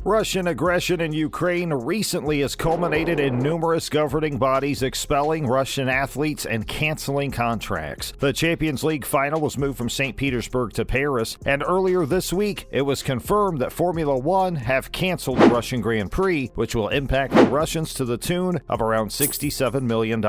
Russian aggression in Ukraine recently has culminated in numerous governing bodies expelling Russian athletes and canceling contracts. The Champions League final was moved from Saint Petersburg to Paris, and earlier this week, it was confirmed that Formula One have canceled the Russian Grand Prix, which will impact the Russians to the tune of around $67 million.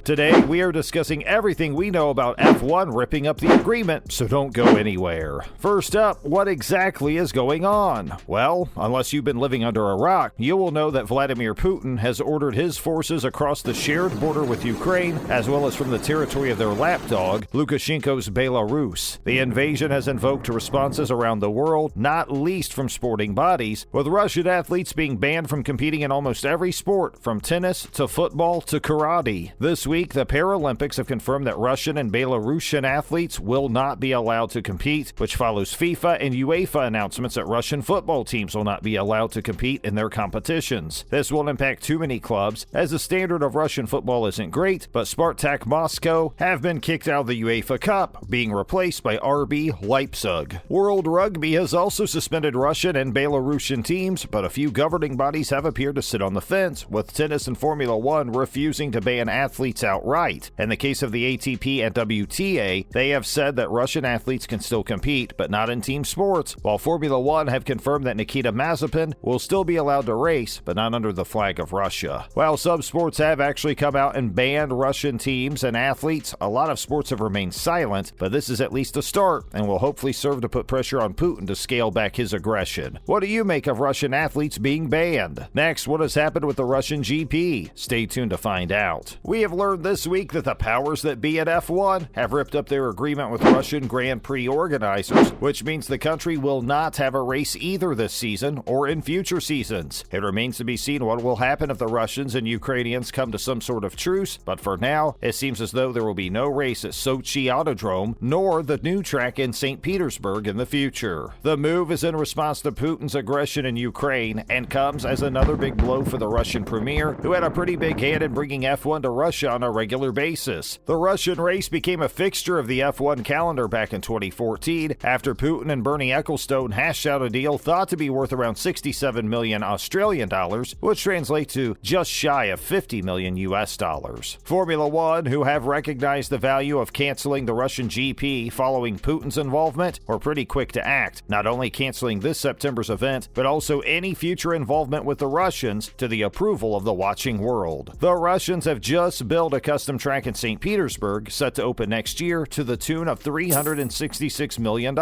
Today, we are discussing everything we know about F1 ripping up the agreement, so don't go anywhere. First up, what exactly is going on? Well, unless you've been living under a rock, you will know that Vladimir Putin has ordered his forces across the shared border with Ukraine, as well as from the territory of their lapdog, Lukashenko's Belarus. The invasion has invoked responses around the world, not least from sporting bodies, with Russian athletes being banned from competing in almost every sport, from tennis to football to karate. This week, the Paralympics have confirmed that Russian and Belarusian athletes will not be allowed to compete, which follows FIFA and UEFA announcements that Russian football teams will not be allowed to compete in their competitions. This will impact too many clubs, as the standard of Russian football isn't great, but Spartak Moscow have been kicked out of the UEFA Cup, being replaced by RB Leipzig. World Rugby has also suspended Russian and Belarusian teams, but a few governing bodies have appeared to sit on the fence, with tennis and Formula One refusing to ban athletes outright. In the case of the ATP and WTA, they have said that Russian athletes can still compete, but not in team sports, while Formula One have confirmed that Nikita Mazepin will still be allowed to race, but not under the flag of Russia. While some sports have actually come out and banned Russian teams and athletes, a lot of sports have remained silent, but this is at least a start and will hopefully serve to put pressure on Putin to scale back his aggression. What do you make of Russian athletes being banned? Next, what has happened with the Russian GP? Stay tuned to find out. We have learned this week that the powers that be at F1 have ripped up their agreement with Russian Grand Prix organizers, which means the country will not have a race either this season or in future seasons. It remains to be seen what will happen if the Russians and Ukrainians come to some sort of truce, but for now, it seems as though there will be no race at Sochi Autodrome, nor the new track in Saint Petersburg in the future. The move is in response to Putin's aggression in Ukraine and comes as another big blow for the Russian premier, who had a pretty big hand in bringing F1 to Russia on a regular basis. The Russian race became a fixture of the F1 calendar back in 2014 after Putin and Bernie Ecclestone hashed out a deal thought to be worth around 67 million Australian dollars, which translates to just shy of 50 million US dollars. Formula One, who have recognized the value of canceling the Russian GP following Putin's involvement, were pretty quick to act, not only canceling this September's event, but also any future involvement with the Russians to the approval of the watching world. The Russians have just built a custom track in St. Petersburg, set to open next year to the tune of $366 million.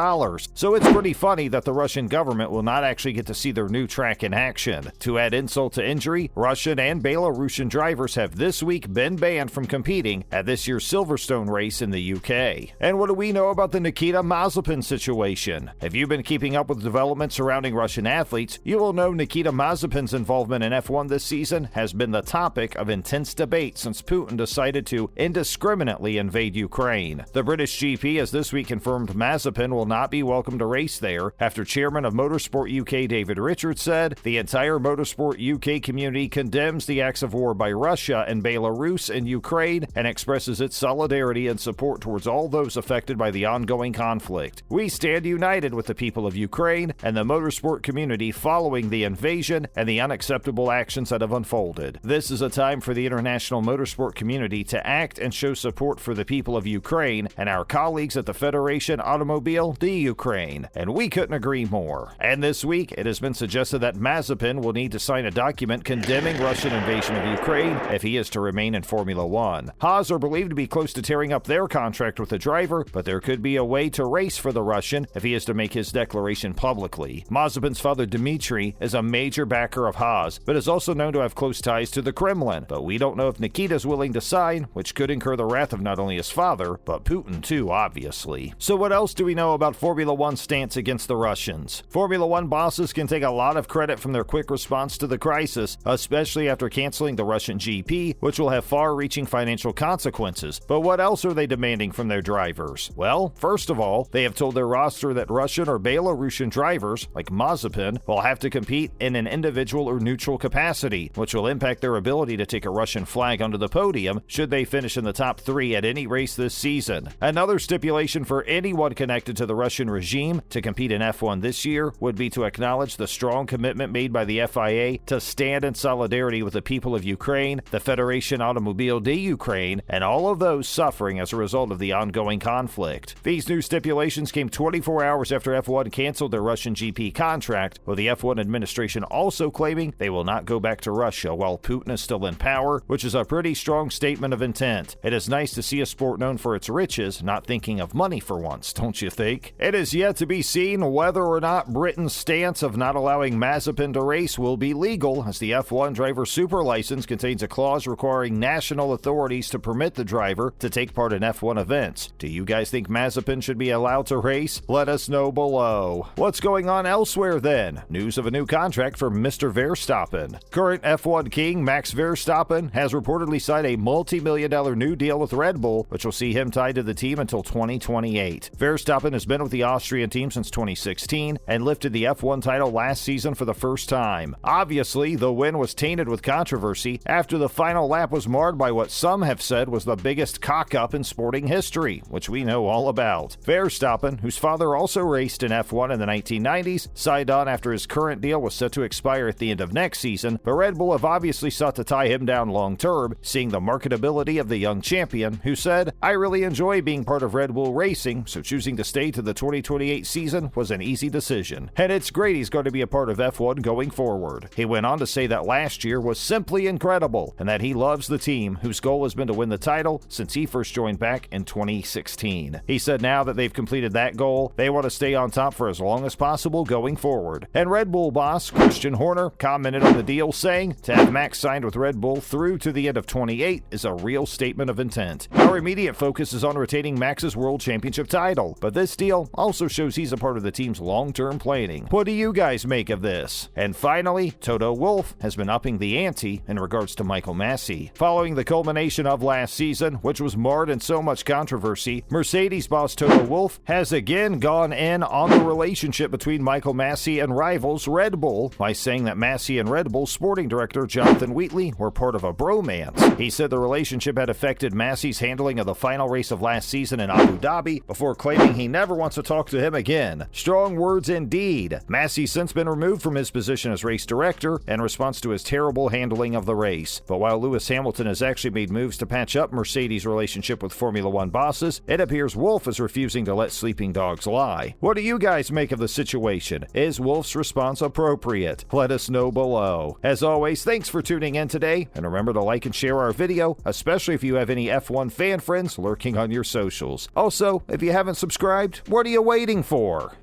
So it's pretty funny that the Russian government will not actually get to see their new track in action. To add insult to injury, Russian and Belarusian drivers have this week been banned from competing at this year's Silverstone race in the UK. And what do we know about the Nikita Mazepin situation? If you've been keeping up with developments surrounding Russian athletes, you will know Nikita Mazepin's involvement in F1 this season has been the topic of intense debate since Putin decided to indiscriminately invade Ukraine. The British GP has this week confirmed Mazepin will not be welcome to race there after chairman of Motorsport UK David Richards said the entire Motorsport UK community condemns the acts of war by Russia and Belarus and Ukraine and expresses its solidarity and support towards all those affected by the ongoing conflict. We stand united with the people of Ukraine and the motorsport community following the invasion and the unacceptable actions that have unfolded. This is a time for the international motorsport community to act and show support for the people of Ukraine and our colleagues at the Federation Automobile de Ukraine, and we couldn't agree more. And this week, it has been suggested that Mazepin will need to sign a document condemning Russian invasion of Ukraine if he is to remain in Formula One. Haas are believed to be close to tearing up their contract with the driver, but there could be a way to race for the Russian if he is to make his declaration publicly. Mazepin's father Dmitry is a major backer of Haas, but is also known to have close ties to the Kremlin, but we don't know if Nikita is willing to sign, which could incur the wrath of not only his father, but Putin too, obviously. So what else do we know about Formula One's stance against the Russians? Formula One bosses can take a lot of credit from their quick response to the crisis, especially after canceling the Russian GP, which will have far-reaching financial consequences. But what else are they demanding from their drivers? Well, first of all, they have told their roster that Russian or Belarusian drivers, like Mazepin, will have to compete in an individual or neutral capacity, which will impact their ability to take a Russian flag onto the podium should they finish in the top 3 at any race this season. Another stipulation for anyone connected to the Russian regime to compete in F1 this year would be to acknowledge the strong commitment made by the FIA to stand in solidarity with the people of Ukraine, the Federation Automobile de Ukraine, and all of those suffering as a result of the ongoing conflict. These new stipulations came 24 hours after F1 canceled their Russian GP contract, with the F1 administration also claiming they will not go back to Russia while Putin is still in power, which is a pretty strong statement of intent. It is nice to see a sport known for its riches not thinking of money for once, don't you think? It is yet to be seen whether or not Britain's stance of not allowing Mazepin to race will be legal, as the F1 driver super license contains a clause requiring national authorities to permit the driver to take part in F1 events. Do you guys think Mazepin should be allowed to race? Let us know below. What's going on elsewhere then? News of a new contract for Mr. Verstappen. Current F1 king Max Verstappen has reportedly signed a multi-million-dollar new deal with Red Bull, which will see him tied to the team until 2028. Verstappen has been with the Austrian team since 2016 and lifted the F1 title last season for the first time. Obviously, the win was tainted with controversy after the final lap was marred by what some have said was the biggest cock-up in sporting history, which we know all about. Verstappen, whose father also raced in F1 in the 1990s, signed on after his current deal was set to expire at the end of next season, but Red Bull have obviously sought to tie him down long-term, seeing the marketability of the young champion, who said, "I really enjoy being part of Red Bull Racing, so choosing to stay to the 2028 season was an easy decision. And it's great he's going to be a part of F1 going forward." He went on to say that last year was simply incredible, and that he loves the team, whose goal has been to win the title since he first joined back in 2016. He said now that they've completed that goal, they want to stay on top for as long as possible going forward. And Red Bull boss Christian Horner commented on the deal, saying, "To have Max signed with Red Bull through to the end of 28 is a real statement of intent. Our immediate focus is on retaining Max's World Championship title, but this deal also shows he's a part of the team's long-term planning." What do you guys make of this? And finally, Toto Wolff has been upping the ante in regards to Michael Masi. Following the culmination of last season, which was marred in so much controversy, Mercedes boss Toto Wolff has again gone in on the relationship between Michael Masi and rivals Red Bull by saying that Masi and Red Bull sporting director Jonathan Wheatley were part of a bromance. He said the relationship had affected Masi's handling of the final race of last season in Abu Dhabi, before claiming he never wants to talk to him again. Strong words indeed. Masi's since been removed from his position as race director in response to his terrible handling of the race. But while Lewis Hamilton has actually made moves to patch up Mercedes' relationship with Formula One bosses, it appears Wolff is refusing to let sleeping dogs lie. What do you guys make of the situation? Is Wolff's response appropriate? Let us know below. As always, thanks for tuning in today, and remember to like and share our video, especially if you have any F1 fan friends lurking on your socials. Also, if you haven't subscribed, what are you waiting for?